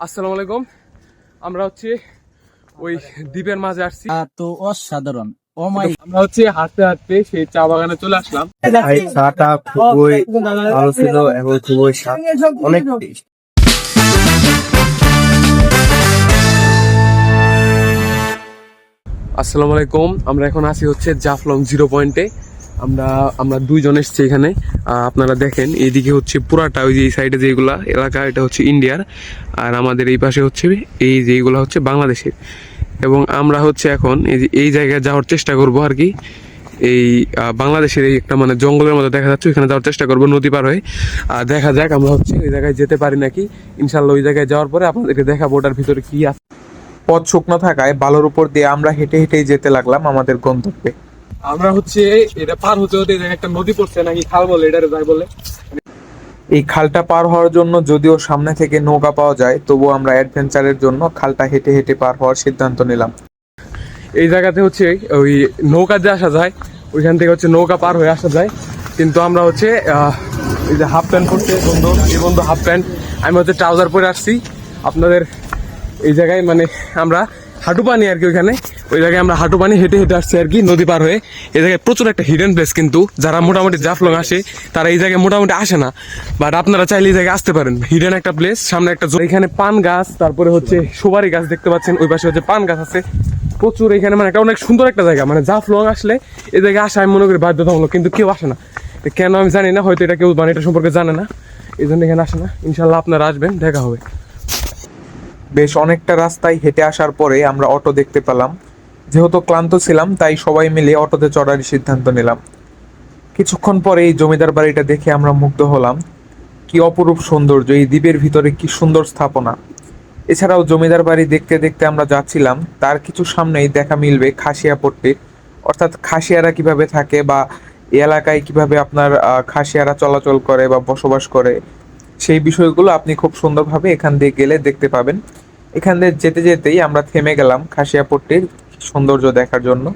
আসসালামু আলাইকুম। আমরা হচ্ছে ওই দ্বীপের মাঝে আসছি। তো অসাধারণ আমরা হচ্ছে হাঁটতে হাঁটতে সেই চা বাগানে চলে আসলাম। এই চাটা খুবই ভালো ছিল এবং খুবই স্বাদ, অনেক টেস্ট। আসসালামু আলাইকুম। আমরা এখন আছি হচ্ছে জাফলং 0 পয়েন্টে। আমরা দুইজন এসছি এখানে। আপনারা দেখেন এইদিকে হচ্ছে পুরাটা ওই যে এই সাইডে যেগুলা এলাকা এটা হচ্ছে ইন্ডিয়ার, আর আমাদের এই পাশে হচ্ছে এই যেগুলো হচ্ছে বাংলাদেশের। এবং আমরা হচ্ছে এখন এই জায়গায় যাওয়ার চেষ্টা করব আর কি। এই বাংলাদেশের এই একটা মানে জঙ্গলের মধ্যে দেখা যাচ্ছে, ওইখানে যাওয়ার চেষ্টা করবো নদী পার হয়ে। আর দেখা যাক আমরা হচ্ছে ওই জায়গায় যেতে পারি নাকি। ইনশাল্লাহ ওই জায়গায় যাওয়ার পরে আপনাদেরকে দেখাবো ওটার ভিতরে কি আছে। পথ শুকনো থাকায় বালুর উপর দিয়ে আমরা হেঁটে হেঁটেই যেতে লাগলাম আমাদের গন্তব্যে। আমরা হচ্ছে এটা পার হতে হতে এই জায়গায় একটা নদী পড়ছে নাকি খাল বলে এটারে যাই বলে। এই খালটা পার হওয়ার জন্য যদিও সামনে থেকে নৌকা পাওয়া যায়, তবুও আমরা অ্যাডভেঞ্চারের জন্য খালটা হেঁটে হেঁটে পার হওয়ার সিদ্ধান্ত নিলাম। এই জায়গাতে হচ্ছে ওই নৌকা দিয়ে আসা যায়, ওইখান থেকে হচ্ছে নৌকা পার হয়ে আসা যায়। কিন্তু আমরা হচ্ছে এই যে হাফ প্যান্ট পরছে বন্ধু, এই বন্ধু হাফ প্যান্ট, আমি হচ্ছে ট্রাউজার পরে আসছি। আপনাদের এই জায়গায় মানে আমরা হাঁটু পানি আর কি, ওই জায়গায় আমরা হাঁটু পানি হেঁটে হেঁটে আসছি আর কি নদী পার হয়ে। এই জায়গায় প্রচুর একটা হিডেন প্লেস, কিন্তু যারা মোটামুটি জাফলং আসে তারা এই জায়গায় মোটামুটি আসে না, বাট আপনারা চাইলে এই জায়গায় আসতে পারেন। হিডেন একটা প্লেস, সামনে একটা এখানে পান গাছ, তারপরে হচ্ছে সুপারি গাছ দেখতে পাচ্ছেন, ওই পাশে হচ্ছে পান গাছ আছে প্রচুর। এখানে মানে একটা অনেক সুন্দর একটা জায়গা, মানে জাফলং আসলে এই জায়গায় আসা আমি মনে করি বাধ্যতামূলক, কিন্তু কেউ আসে না কেন আমি জানি না, হয়তো এটা কেউ মানে এটা সম্পর্কে জানে না, এই জন্য এখানে আসে না। ইনশাল্লাহ আপনারা আসবেন, দেখা হবে। বেশ অনেকটা রাস্তায় হেঁটে আসার পরে আমরা অটো দেখতে পেলাম। যেহেতু ক্লান্ত ছিলাম তাই সবাই মিলে অটোতে চড়ার সিদ্ধান্ত নিলাম। কিছুক্ষণ পরে এই জমিদার বাড়িটা দেখে আমরা মুগ্ধ হলাম। কি অপরূপ সৌন্দর্য, এই দ্বীপের ভিতরে কি সুন্দর স্থাপনা। এছাড়াও জমিদার বাড়ি দেখতে দেখতে আমরা যাচ্ছিলাম, তার কিছু সামনেই দেখা মিলবে খাসিয়া পট্টির, অর্থাৎ খাসিয়ারা কিভাবে থাকে বা এই এলাকায় কিভাবে আপনার খাসিয়ারা চলাচল করে বা বসবাস করে, সেই বিষয়গুলো আপনি খুব সুন্দরভাবে এখান দিয়ে গেলে দেখতে পাবেন। এখান দিয়ে যেতে যেতেই আমরা থেমে গেলাম খাসিয়া পট্টির সৌন্দর্য দেখার জন্য।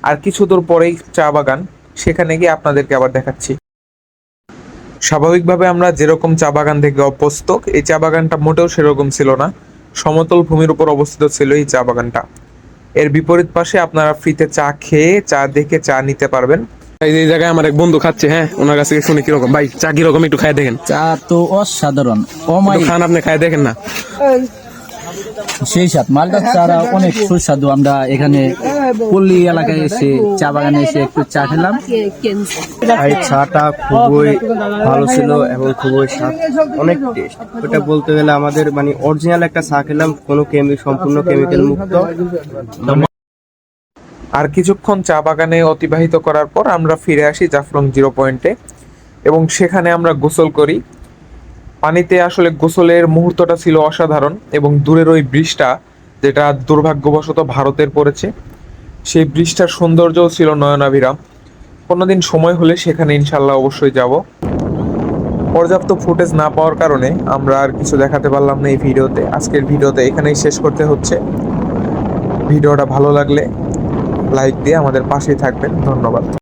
আর কিছু দূর পরেই চা বাগান, সেখানে গিয়ে আপনাদেরকে আবার দেখাচ্ছি। স্বাভাবিকভাবে আমরা যেরকম চা বাগান থেকে অভ্যস্ত, এই চা বাগানটা মোটেও সেরকম ছিল না। সমতল ভূমির উপর অবস্থিত ছিল এই চা বাগানটা। এর বিপরীত পাশে আপনারা ফ্রিতে চা খেয়ে চা দেখে চা নিতে পারবেন। এই জায়গায় আমার এক বন্ধু খাচ্ছে, হ্যাঁ ওনার কাছে শুনে কিরকম ভাই চা কিরকম একটু খাই দেখেন। চা তো অসাধারণ, খান আপনি খাই দেখেন না, সেই সাথ মালটার চারা অনেক সুস্বাদু। আমরা এখানে পল্লী এলাকায় এসে চা বাগানে এসে একটু চা খেলাম। এই চাটা খুবই ভালো ছিল এবং খুবই স্বাদ, অনেক টেস্ট। ওটা বলতে গেলে আমাদের মানে অরিজিনাল একটা চা খেলাম, কোনো সম্পূর্ণ কেমিক্যাল মুক্ত। আর কিছুক্ষণ চা বাগানে অতিবাহিত করার পর আমরা ফিরে আসি জাফলং 0 পয়েন্টে এবং সেখানে আমরা গোসল করি। পানিতে আসলে গোসলের মুহূর্তটা ছিল অসাধারণ, এবং দূরের ওই ব্রিজটা যেটা দুর্ভাগ্যবশত ভারতের পড়েছে, সেই ব্রিজটার সৌন্দর্যও ছিল নয়নাভিরাম। কোনোদিন সময় হলে সেখানে ইনশাল্লাহ অবশ্যই যাব। পর্যাপ্ত ফুটেজ না পাওয়ার কারণে আমরা আর কিছু দেখাতে পারলাম না এই ভিডিওতে। আজকের ভিডিওতে এখানেই শেষ করতে হচ্ছে। ভিডিওটা ভালো লাগলে লাইক দিয়ে আমাদের পাশেই থাকবেন। ধন্যবাদ।